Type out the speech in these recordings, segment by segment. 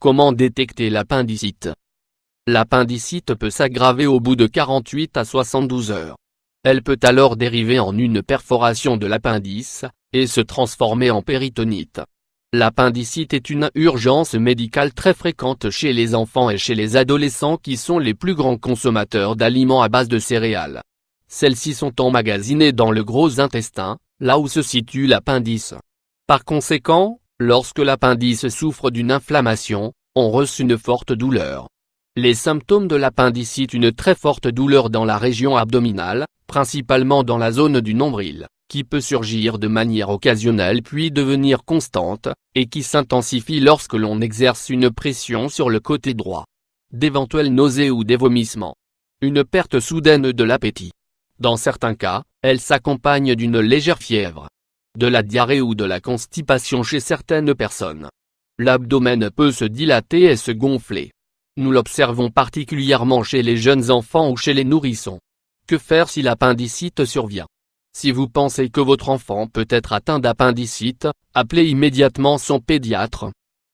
Comment détecter l'appendicite? L'appendicite peut s'aggraver au bout de 48 à 72 heures. Elle peut alors dériver en une perforation de l'appendice, et se transformer en péritonite. L'appendicite est une urgence médicale très fréquente chez les enfants et chez les adolescents qui sont les plus grands consommateurs d'aliments à base de céréales. Celles-ci sont emmagasinées dans le gros intestin, là où se situe l'appendice. Par conséquent, lorsque l'appendice souffre d'une inflammation, on ressent une forte douleur. Les symptômes de l'appendicite: une très forte douleur dans la région abdominale, principalement dans la zone du nombril, qui peut surgir de manière occasionnelle puis devenir constante, et qui s'intensifie lorsque l'on exerce une pression sur le côté droit. D'éventuelles nausées ou des vomissements. Une perte soudaine de l'appétit. Dans certains cas, elle s'accompagne d'une légère fièvre. De la diarrhée ou de la constipation chez certaines personnes. L'abdomen peut se dilater et se gonfler. Nous l'observons particulièrement chez les jeunes enfants ou chez les nourrissons. Que faire si l'appendicite survient? Si vous pensez que votre enfant peut être atteint d'appendicite, appelez immédiatement son pédiatre.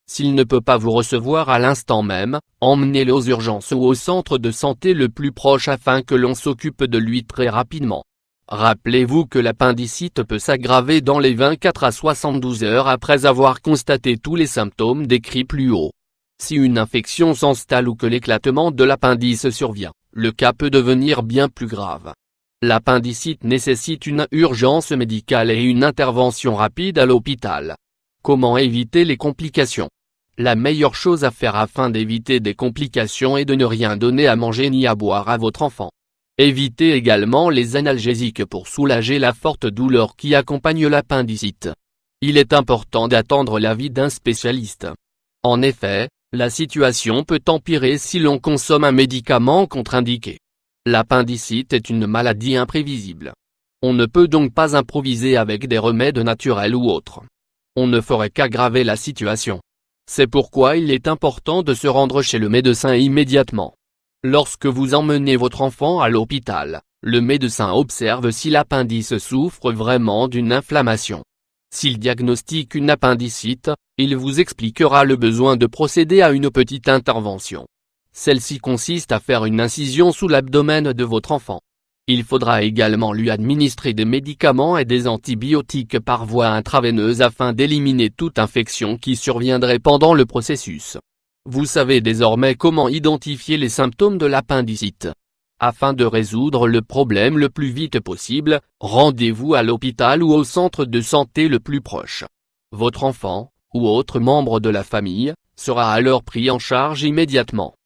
S'il ne peut pas vous recevoir à l'instant même, emmenez-le aux urgences ou au centre de santé le plus proche afin que l'on s'occupe de lui très rapidement. Rappelez-vous que l'appendicite peut s'aggraver dans les 24 à 72 heures après avoir constaté tous les symptômes décrits plus haut. Si une infection s'installe ou que l'éclatement de l'appendice survient, le cas peut devenir bien plus grave. L'appendicite nécessite une urgence médicale et une intervention rapide à l'hôpital. Comment éviter les complications? La meilleure chose à faire afin d'éviter des complications est de ne rien donner à manger ni à boire à votre enfant. Évitez également les analgésiques pour soulager la forte douleur qui accompagne l'appendicite. Il est important d'attendre l'avis d'un spécialiste. En effet, la situation peut empirer si l'on consomme un médicament contre-indiqué. L'appendicite est une maladie imprévisible. On ne peut donc pas improviser avec des remèdes naturels ou autres. On ne ferait qu'aggraver la situation. C'est pourquoi il est important de se rendre chez le médecin immédiatement. Lorsque vous emmenez votre enfant à l'hôpital, le médecin observe si l'appendice souffre vraiment d'une inflammation. S'il diagnostique une appendicite, il vous expliquera le besoin de procéder à une petite intervention. Celle-ci consiste à faire une incision sous l'abdomen de votre enfant. Il faudra également lui administrer des médicaments et des antibiotiques par voie intraveineuse afin d'éliminer toute infection qui surviendrait pendant le processus. Vous savez désormais comment identifier les symptômes de l'appendicite. Afin de résoudre le problème le plus vite possible, rendez-vous à l'hôpital ou au centre de santé le plus proche. Votre enfant, ou autre membre de la famille, sera alors pris en charge immédiatement.